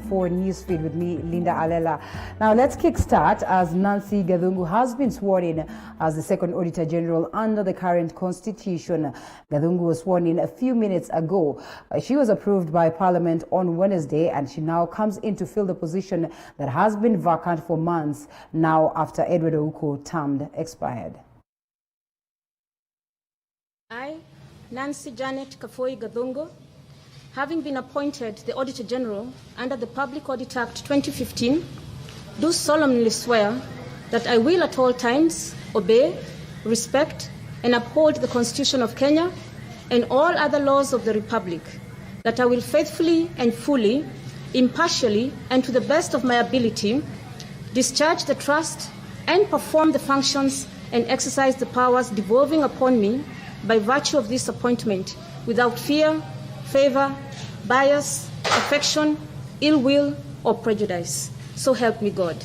for Newsfeed with me, Linda Alela. Now let's kickstart as Nancy Gathungu has been sworn in as the second Auditor General under the current constitution. Gathungu was sworn in a few minutes ago. She was approved by Parliament on Wednesday, and she now comes in to fill the position that has been vacant for months now after Edward Ouko's term expired. I, Nancy Janet Kafoi Gathungu, having been appointed the Auditor General under the Public Audit Act 2015, do solemnly swear that I will at all times obey, respect, and uphold the Constitution of Kenya and all other laws of the Republic, that I will faithfully and fully, impartially, and to the best of my ability, discharge the trust and perform the functions and exercise the powers devolving upon me by virtue of this appointment without fear, favor, bias, affection, ill will, or prejudice. So help me God.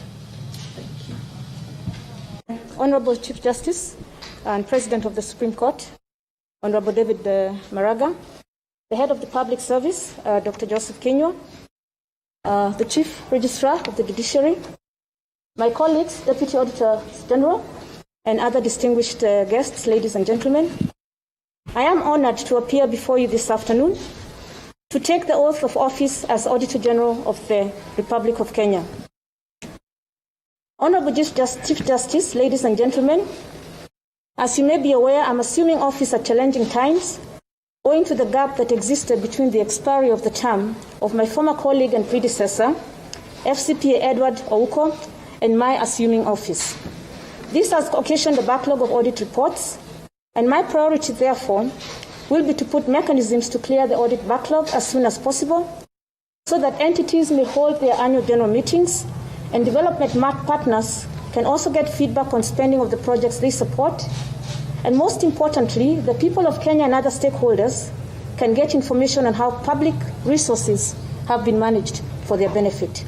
Honorable Chief Justice and President of the Supreme Court, Honorable David Maraga, the Head of the Public Service, Dr. Joseph Kinyua, the Chief Registrar of the Judiciary, my colleagues, Deputy Auditor General, and other distinguished guests, ladies and gentlemen, I am honored to appear before you this afternoon to take the oath of office as Auditor General of the Republic of Kenya. Honorable Chief Justice, ladies and gentlemen, as you may be aware, I'm assuming office at challenging times owing to the gap that existed between the expiry of the term of my former colleague and predecessor, FCPA Edward Ouko, and my assuming office. This has occasioned a backlog of audit reports, and my priority, therefore, will be to put mechanisms to clear the audit backlog as soon as possible so that entities may hold their annual general meetings and development partners can also get feedback on spending of the projects they support. And most importantly, the people of Kenya and other stakeholders can get information on how public resources have been managed for their benefit.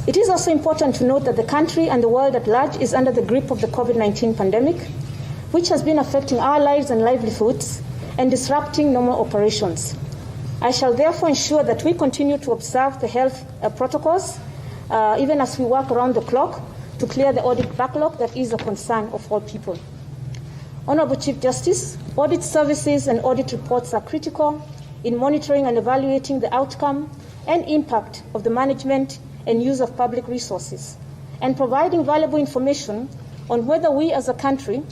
It is also important to note that the country and the world at large is under the grip of the COVID-19 pandemic, which has been affecting our lives and livelihoods and disrupting normal operations. I shall therefore ensure that we continue to observe the health protocols, even as we work around the clock to clear the audit backlog that is a concern of all people. Honorable Chief Justice, audit services and audit reports are critical in monitoring and evaluating the outcome and impact of the management and use of public resources, and providing valuable information on whether we as a country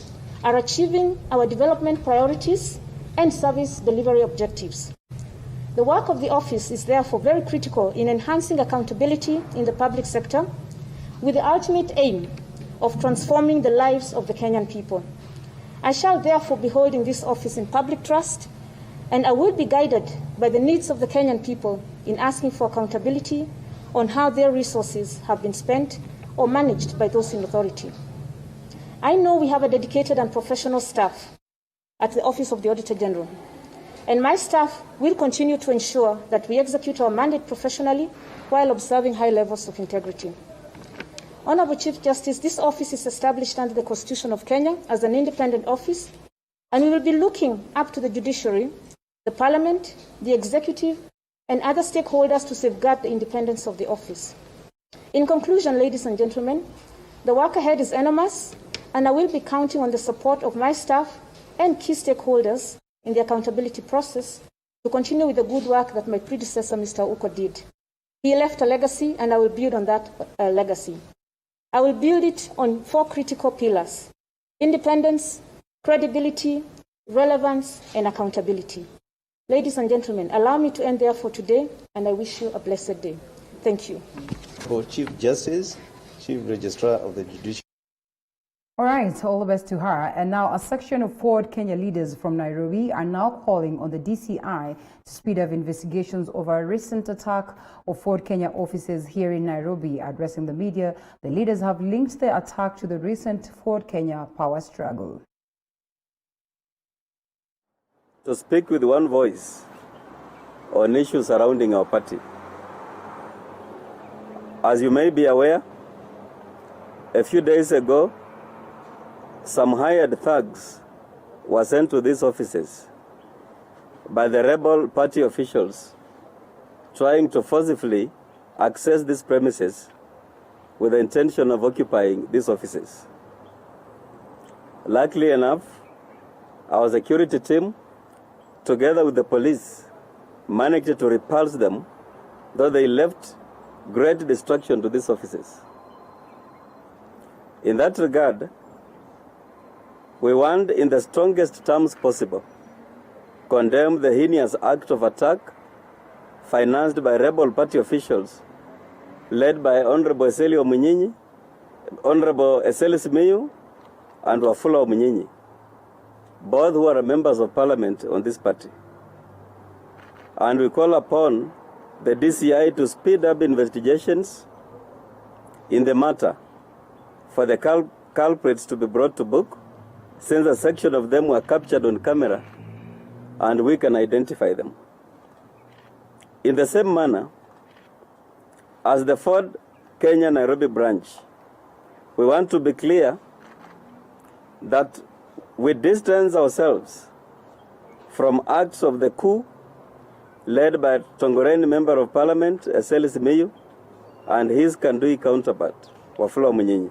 are achieving our development priorities and service delivery objectives. The work of the office is therefore very critical in enhancing accountability in the public sector with the ultimate aim of transforming the lives of the Kenyan people. I shall therefore be holding this office in public trust, and I will be guided by the needs of the Kenyan people in asking for accountability on how their resources have been spent or managed by those in authority. I know we have a dedicated and professional staff at the Office of the Auditor General, and my staff will continue to ensure that we execute our mandate professionally while observing high levels of integrity. Honorable Chief Justice, this office is established under the Constitution of Kenya as an independent office, and we will be looking up to the judiciary, the Parliament, the executive, and other stakeholders to safeguard the independence of the office. In conclusion, ladies and gentlemen, the work ahead is enormous, and I will be counting on the support of my staff and key stakeholders in the accountability process to continue with the good work that my predecessor, Mr. Ouko, did. He left a legacy, and I will build on that legacy. I will build it on 4 critical pillars: independence, credibility, relevance, and accountability. Ladies and gentlemen, allow me to end there for today, and I wish you a blessed day. Thank you. For Chief Justice, Chief Registrar of the Judiciary. All right, all the best to her. And now a section of Forward Kenya leaders from Nairobi are now calling on the DCI to speed up investigations over a recent attack of Forward Kenya offices here in Nairobi. Addressing the media, the leaders have linked the attack to the recent Forward Kenya power struggle. To speak with one voice on issues surrounding our party. As you may be aware, a few days ago, some hired thugs were sent to these offices by the rebel party officials trying to forcibly accessed these premises with the intention of occupying these offices. Luckily enough, our security team, together with the police, managed to repulse them, though they left great destruction to these offices. In that regard, we want, in the strongest terms possible, condemn the heinous act of attack financed by rebel party officials led by Honorable Eseli Omunyinyi, Honorable Eseli Simiyu, and Wafula Omunyinyi, both who are members of parliament on this party. And we call upon the DCI to speed up investigations in the matter for the culprits to be brought to book, since a section of them were captured on camera and we can identify them. In the same manner, as the Ford Kenya Nairobi branch, we want to be clear that we distance ourselves from acts of the coup led by Tongoreni Member of Parliament, Eseli Simiyu, and his Kandui counterpart, Wafula Omunyinyi.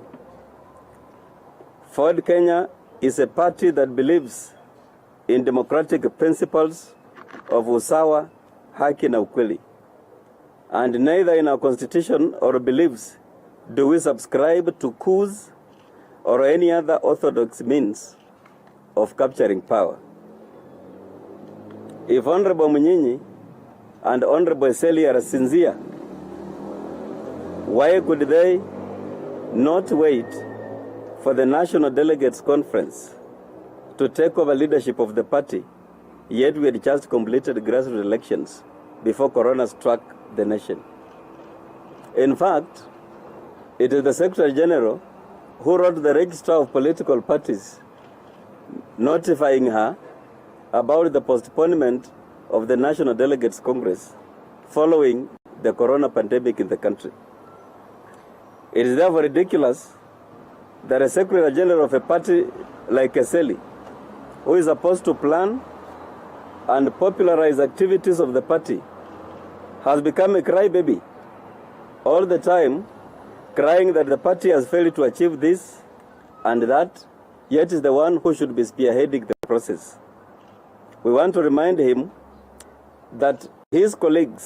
Ford Kenya is a party that believes in democratic principles of usawa, haki na ukweli. And neither in our constitution or beliefs do we subscribe to coups or any other orthodox means of capturing power. If Honorable Munyinyi and Honorable Eseli are sincere, why could they not wait for the National Delegates Conference to take over leadership of the party, yet we had just completed grassroots elections before Corona struck the nation? In fact, it is the Secretary General who wrote the Registrar of Political Parties notifying her about the postponement of the National Delegates Congress following the Corona pandemic in the country. It is therefore ridiculous that a Secretary General of a party like Eseli, who is supposed to plan and popularize activities of the party, has become a crybaby all the time, crying that the party has failed to achieve this and that, yet is the one who should be spearheading the process. We want to remind him that his colleague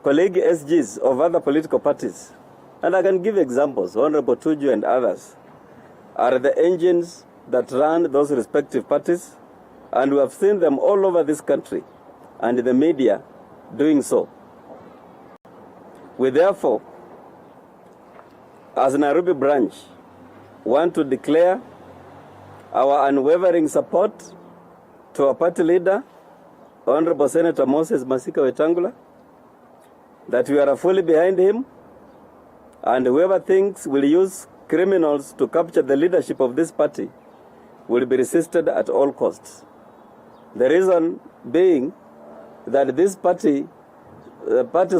SGs of other political parties, and I can give examples, Honorable Tuju and others, are the engines that run those respective parties, and we have seen them all over this country and in the media doing so. We therefore, as Nairobi branch, want to declare our unwavering support to our party leader, Honorable Senator Moses Masika Wetangula, that we are fully behind him, and whoever thinks will use criminals to capture the leadership of this party will be resisted at all costs. The reason being that this party's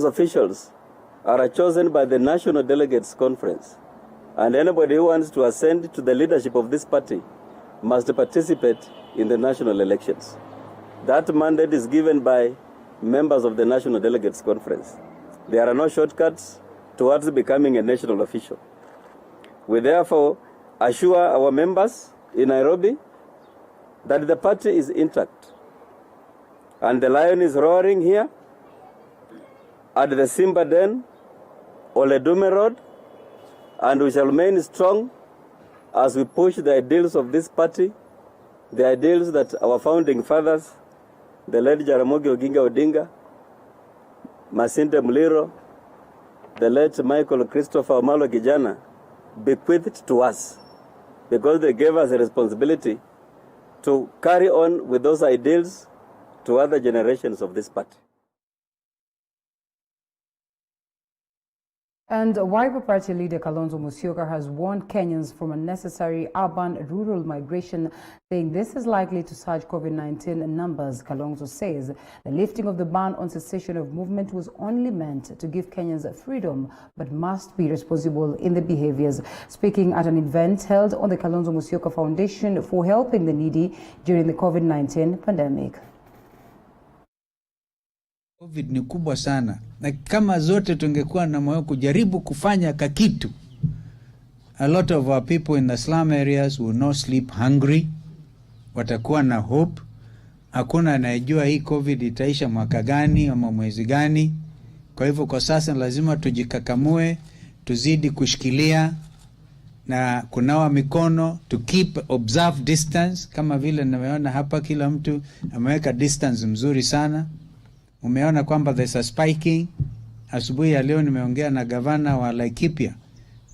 officials are chosen by the National Delegates Conference, and anybody who wants to ascend to the leadership of this party must participate in the national elections. That mandate is given by members of the National Delegates Conference. There are no shortcuts towards becoming a national official. We therefore assure our members in Nairobi that the party is intact, and the lion is roaring here at the Simba Den, Oledume Road, and we shall remain strong as we push the ideals of this party, the ideals that our founding fathers, the late Jaramogi Oginga Odinga, Masinde Muliro, the late Michael Christopher Omalo Kijana, bequeathed to us, because they gave us a responsibility to carry on with those ideals to other generations of this party. And Wiper Party leader Kalonzo Musyoka has warned Kenyans from unnecessary urban-rural migration, saying this is likely to surge COVID-19 numbers. Kalonzo says the lifting of the ban on cessation of movement was only meant to give Kenyans freedom, but must be responsible in the behaviors. Speaking at an event held on the Kalonzo Musyoka Foundation for helping the needy during the COVID-19 pandemic. COVID ni kubwa sana, na kama zote tungekuwa na moyo kujaribu kufanya kakitu, a lot of our people in the slum areas will not sleep hungry, watakuwa na hope. Hakuna anayejua hii COVID itaisha mwaka gani ama mwezi gani. Kwa hivyo kwa sasa lazima tujikakamue, tuzidi kushikilia na kunawa mikono, to observe distance. Kama vile nimeona hapa kila mtu ameweka distance mzuri sana. Umeona kwamba there's a spiking. Asubuhi ya leo nimeongea na gavana wa Laikipia,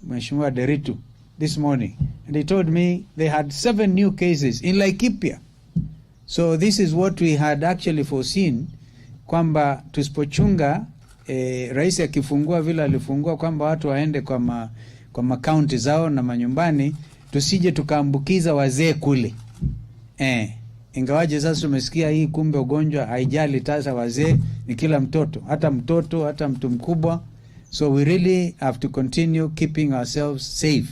Mheshimiwa Deritu, this morning, and he told me they had 7 new cases in Laikipia. So this is what we had actually foreseen, kwamba tusipochunga rais akifungua vile alifungua kwamba watu waende kwa makaunti zao na manyumbani, tusije tukaambukiza wazee kule. Ingawaje sasa umesikia hii kumbe ugonjwa haijali tasa wazee, ni kila mtoto, hata mtu mkubwa. So we really have to continue keeping ourselves safe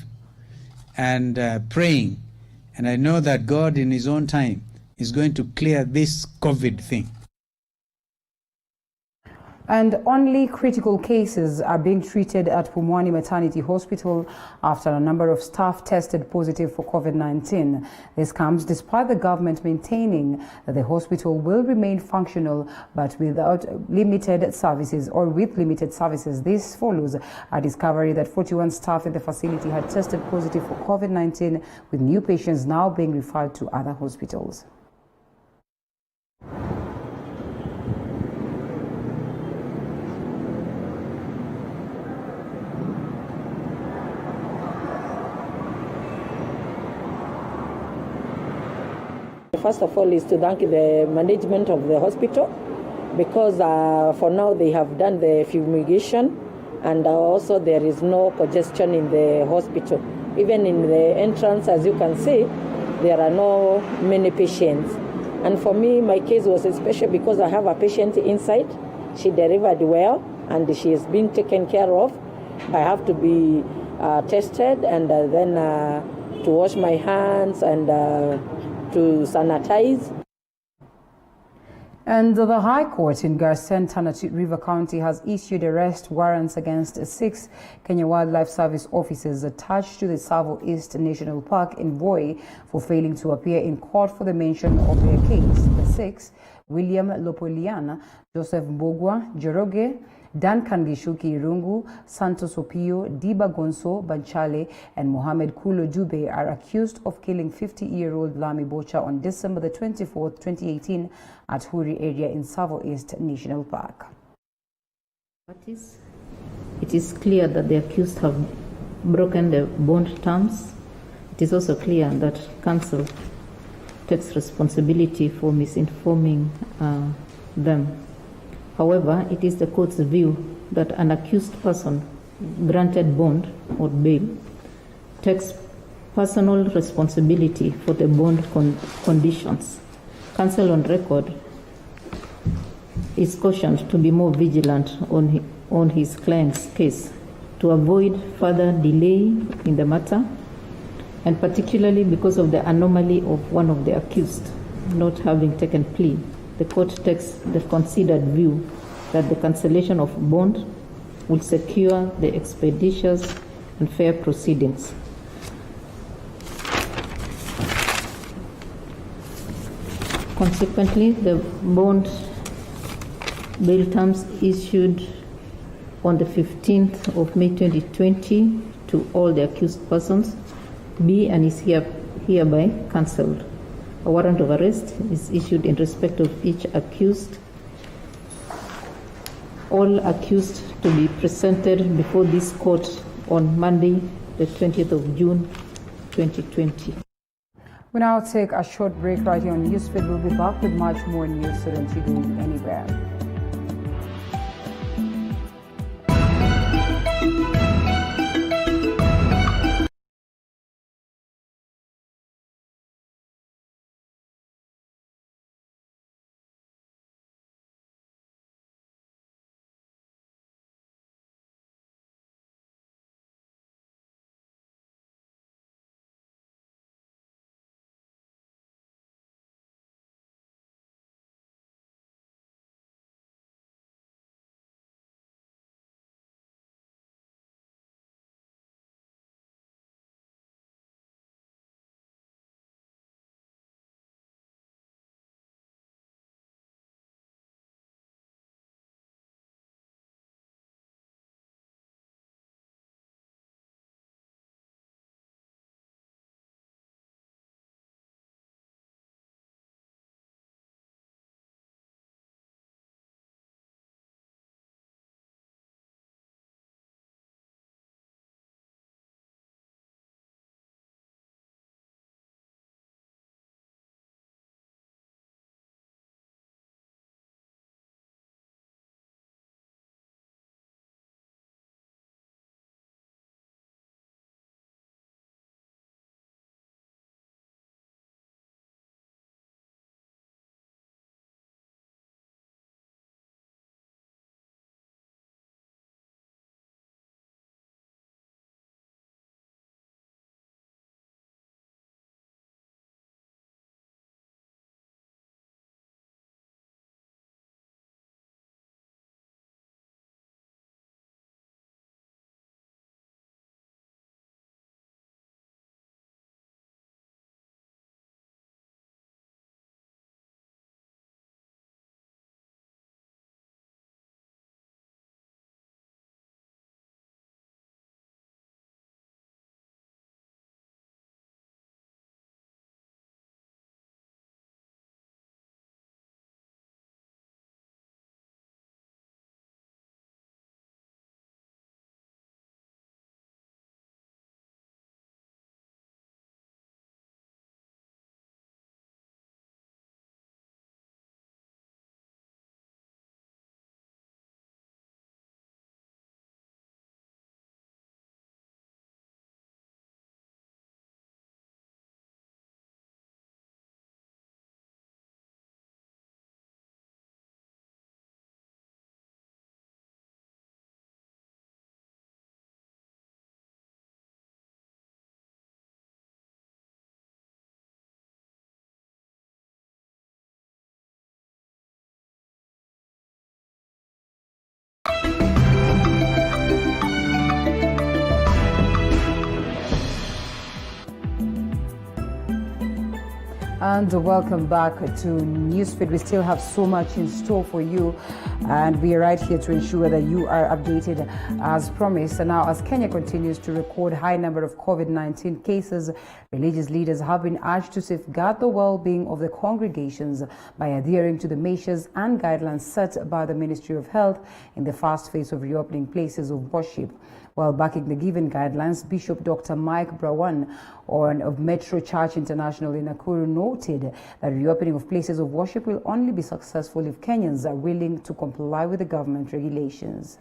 and praying. And I know that God in his own time is going to clear this COVID thing. And only critical cases are being treated at Pumwani Maternity Hospital after a number of staff tested positive for COVID-19. This comes despite the government maintaining that the hospital will remain functional but without limited services or with limited services. This follows a discovery that 41 staff in the facility had tested positive for COVID-19, with new patients now being referred to other hospitals. First of all is to thank the management of the hospital, because for now they have done the fumigation, and also there is no congestion in the hospital. Even in the entrance, as you can see, there are no many patients. And for me, my case was special because I have a patient inside. She delivered well and she is being taken care of. I have to be tested and then to wash my hands and to sanitize. And the High Court in Garsen, Tana River County has issued arrest warrants against 6 Kenya Wildlife Service officers attached to the Tsavo East National Park in Voi for failing to appear in court for the mention of their case. The 6, William Lopoliana, Joseph Mbogwa, Joroge, Duncan Gishuki Irungu, Santos Opio, Diba Gonso Banchale, and Mohamed Kulo Dube are accused of killing 50-year-old Lami Bocha on December the 24th, 2018 at Huri area in Tsavo East National Park. It is clear that the accused have broken the bond terms. It is also clear that council takes responsibility for misinforming them. However, it is the court's view that an accused person granted bond or bail takes personal responsibility for the bond conditions. Counsel on record is cautioned to be more vigilant on his client's case to avoid further delay in the matter, and particularly because of the anomaly of one of the accused not having taken plea. The court takes the considered view that the cancellation of bond will secure the expeditious and fair proceedings. Consequently, the bond bail terms issued on the 15th of May 2020 to all the accused persons be and is hereby cancelled. A warrant of arrest is issued in respect of each accused. All accused to be presented before this court on Monday, the 20th of June, 2020. We now take a short break right here on Newsfeed. We'll be back with much more news, so don't you go anywhere. And welcome back to Newsfeed. We still have so much in store for you, and we are right here to ensure that you are updated as promised. And now, as Kenya continues to record high number of COVID-19 cases, religious leaders have been urged to safeguard the well-being of the congregations by adhering to the measures and guidelines set by the Ministry of Health in the first phase of reopening places of worship. While backing the given guidelines, Bishop Dr. Mike Brawan of Metro Church International in Nakuru noted that reopening of places of worship will only be successful if Kenyans are willing to comply with the government regulations.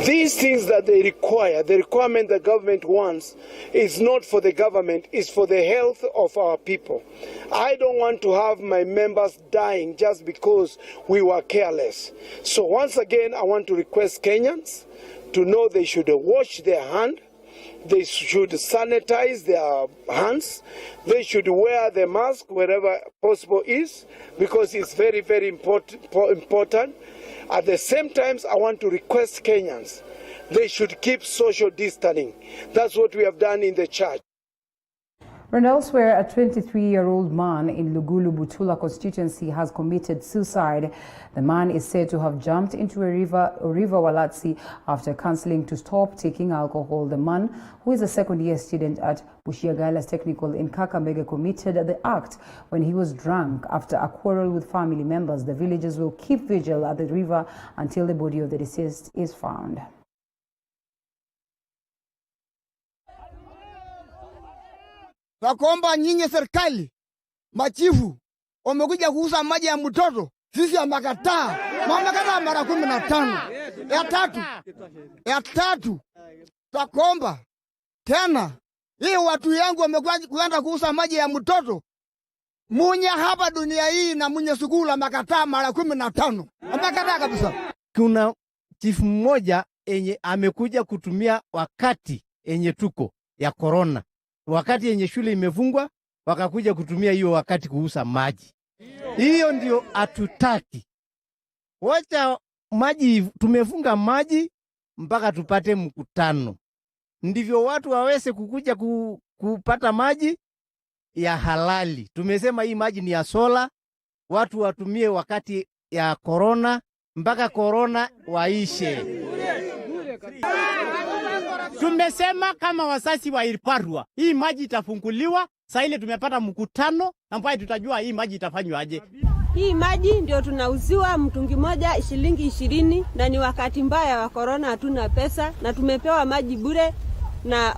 These things that they require, the requirement the government wants, is not for the government, it's for the health of our people. I don't want to have my members dying just because we were careless. So once again, I want to request Kenyans to know they should wash their hands, they should sanitize their hands, they should wear the mask wherever possible is, because it's very, very important. At the same time, I want to request Kenyans, they should keep social distancing. That's what we have done in the church. And elsewhere, a 23-year-old man in Lugulu Butula constituency has committed suicide. The man is said to have jumped into a river Walatsi after cancelling to stop taking alcohol. The man, who is a second-year student at Bushiagala's Technical in Kakamega, committed the act when he was drunk after a quarrel with family members. The villagers will keep vigil at the river until the body of the deceased is found. Nakuomba nyinyi serikali, machifu, wamekuja kuuza maji ya mtoto. Sisi wamekataa. Wamekataa mara 15. Ya tatu. Nakuomba tena, hii watu yangu wamekuja kuenda kuuza maji ya mtoto. Munye hapa dunia hii na munye sukulu wamekataa mara 15. Wamekataa kabisa. Kuna chifu mmoja enye amekuja kutumia wakati enye tuko ya corona. Wakati yenye shule imefungwa, wakakuja kutumia hiyo wakati kuuza maji. Hiyo ndio atutaki. Wacha maji, tumefunga maji mpaka tupate mkutano. Ndivyo watu waweze kukuja kupata maji ya halali. Tumesema hii maji ni ya sola, watu watumie wakati ya corona mpaka corona waishe. Tumesema kama wasasi wa Irparwa, hii maji itafunguliwa, saa ile tumepata mkutano ambaye tutajua hii maji itafanywa aje. Hii maji ndio tunauziwa mtungi moja shilingi 20, na ni wakati mbaya wa corona, hatuna pesa na tumepewa maji bure na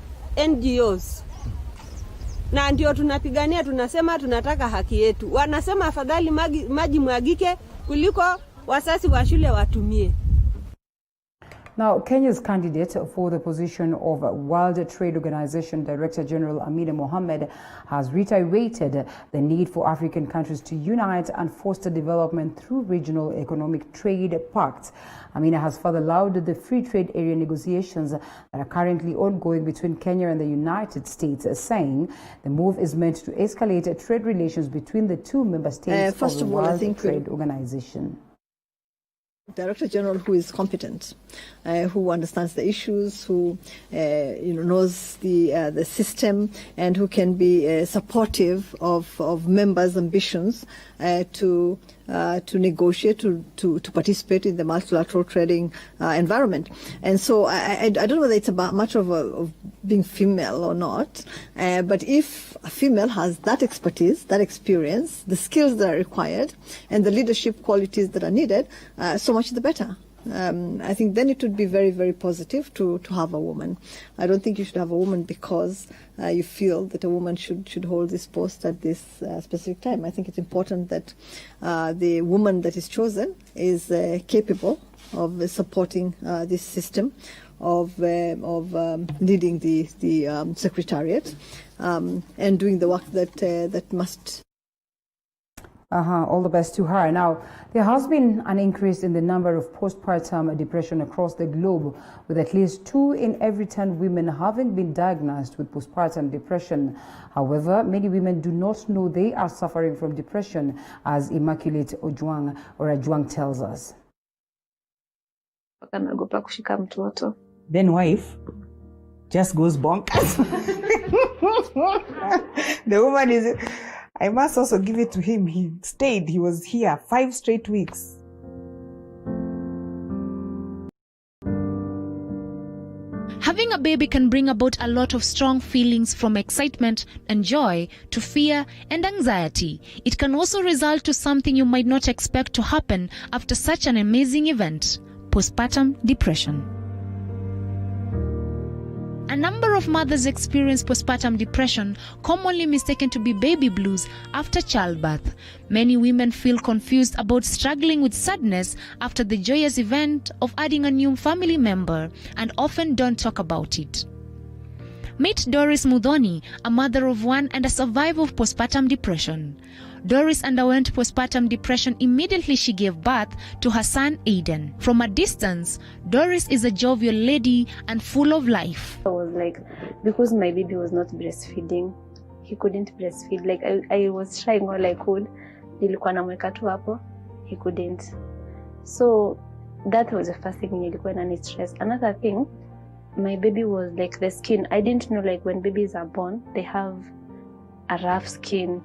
NGOs. Na ndio tunapigania, tunasema tunataka haki yetu. Wanasema afadhali maji mwagike kuliko wasasi wa shule watumie. Now, Kenya's candidate for the position of World Trade Organization Director General Amina Mohammed has reiterated the need for African countries to unite and foster development through regional economic trade pacts. Amina has further lauded the free trade area negotiations that are currently ongoing between Kenya and the United States, saying the move is meant to escalate trade relations between the two member states of the World Trade Organization. Director General who is competent, who understands the issues, who knows the system, and who can be supportive of members' ambitions to negotiate, to participate in the multilateral trading environment. And so I don't know whether it's about much of being female or not, but if a female has that expertise, that experience, the skills that are required, and the leadership qualities that are needed, so much the better. I think then it would be very, very positive to have a woman. I don't think you should have a woman because you feel that a woman should hold this post at this specific time. I think it's important that the woman that is chosen is capable of supporting this system, of leading the secretariat, and doing the work that must. All the best to her. Now, there has been an increase in the number of postpartum depression across the globe, with at least 2 in every 10 women having been diagnosed with postpartum depression. However, many women do not know they are suffering from depression, as Immaculate Ojwang tells us. mpaka naogopa kushika mtoto. Then wife just goes bonkers. The woman is, I must also give it to him. He stayed, he was here 5 straight weeks. Having a baby can bring about a lot of strong feelings, from excitement and joy to fear and anxiety. It can also result to something you might not expect to happen after such an amazing event: postpartum depression. A number of mothers experience postpartum depression, commonly mistaken to be baby blues after childbirth. Many women feel confused about struggling with sadness after the joyous event of adding a new family member, and often don't talk about it. Meet Doris Mudhoni, a mother of one and a survivor of postpartum depression. Doris underwent postpartum depression immediately she gave birth to her son Aiden. From a distance, Doris is a jovial lady and full of life. I was like, because my baby was not breastfeeding, he couldn't breastfeed. Like I was trying all I could. Nilikuwa namweka tu hapo, he couldn't. So that was the first thing nilikuwa inani stress. Another thing, my baby was like the skin. I didn't know, like when babies are born, they have a rough skin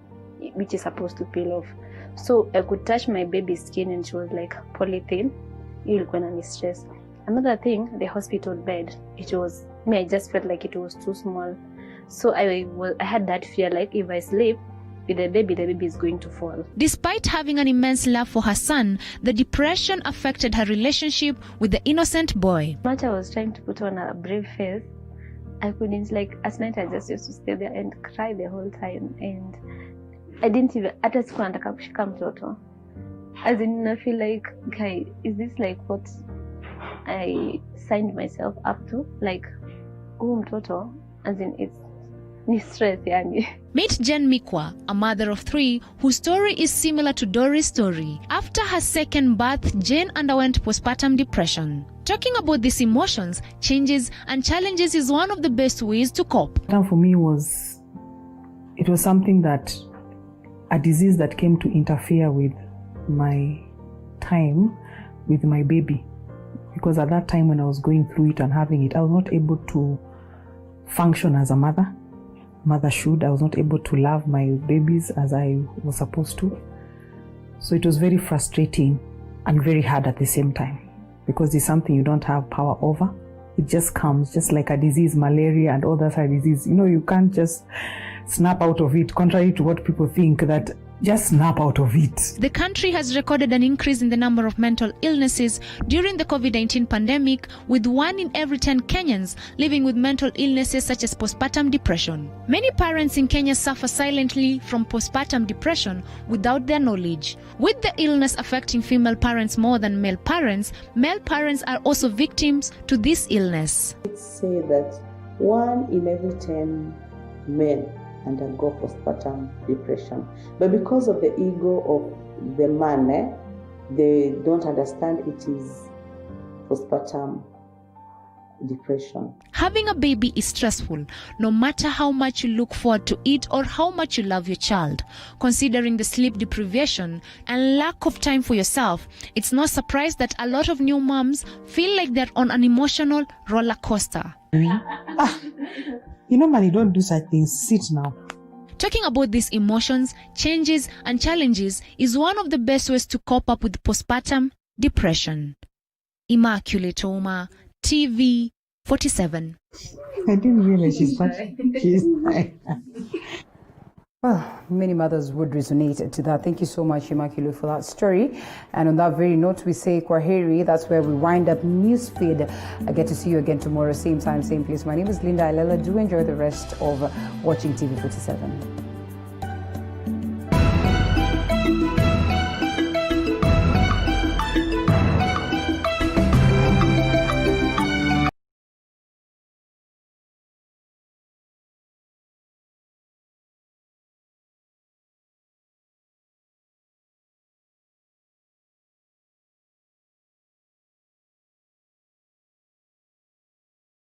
which is supposed to peel off. So I could touch my baby's skin and she was like polythene. Ilikuwa inani stress. Another thing, the hospital bed. It was me. I just felt like it was too small. So I had that fear, like if I sleep with the baby is going to fall. Despite having an immense love for her son, the depression affected her relationship with the innocent boy. Much I was trying to put on a brave face, I couldn't. Like at night I just used to stay there and cry the whole time, and I didn't even, hata sikuwa nataka kushika mtoto. As in, I feel like, guy, is this like what I signed myself up to? Like, mtoto, as in, it's ni stress yani. Meet Jen Mikwa, a mother of 3 whose story is similar to Doris' story. After her second birth, Jane underwent postpartum depression. Talking about these emotions, changes and challenges is one of the best ways to cope. For me it was something that, a disease that came to interfere with my time with my baby. Because at that time when I was going through it and having it, I was not able to function as a mother. Mother should. I was not able to love my babies as I was supposed to. So it was very frustrating and very hard at the same time, because it's something you don't have power over. It just comes, just like a disease, malaria and others are disease. You can't just snap out of it, contrary to what people think, that just snap out of it. The country has recorded an increase in the number of mental illnesses during the COVID-19 pandemic, with 1 in every 10 Kenyans living with mental illnesses such as postpartum depression. Many parents in Kenya suffer silently from postpartum depression without their knowledge. With the illness affecting female parents more than male parents are also victims to this illness. Let's say that 1 in every 10 men undergo postpartum depression. But because of the ego of the man, they don't understand it is postpartum depression. Having a baby is stressful, no matter how much you look forward to it or how much you love your child. Considering the sleep deprivation and lack of time for yourself, it's no surprise that a lot of new moms feel like they're on an emotional roller coaster. You normally don't do such things. Sit now. Talking about these emotions, changes, and challenges is one of the best ways to cope up with postpartum depression. Immaculate Oma, TV 47. I didn't realize she's Well, many mothers would resonate to that. Thank you so much, Immaculate, for that story. And on that very note, we say kwaheri. That's where we wind up Newsfeed. I get to see you again tomorrow, same time, same place. My name is Linda Alela. Do enjoy the rest of watching TV 47.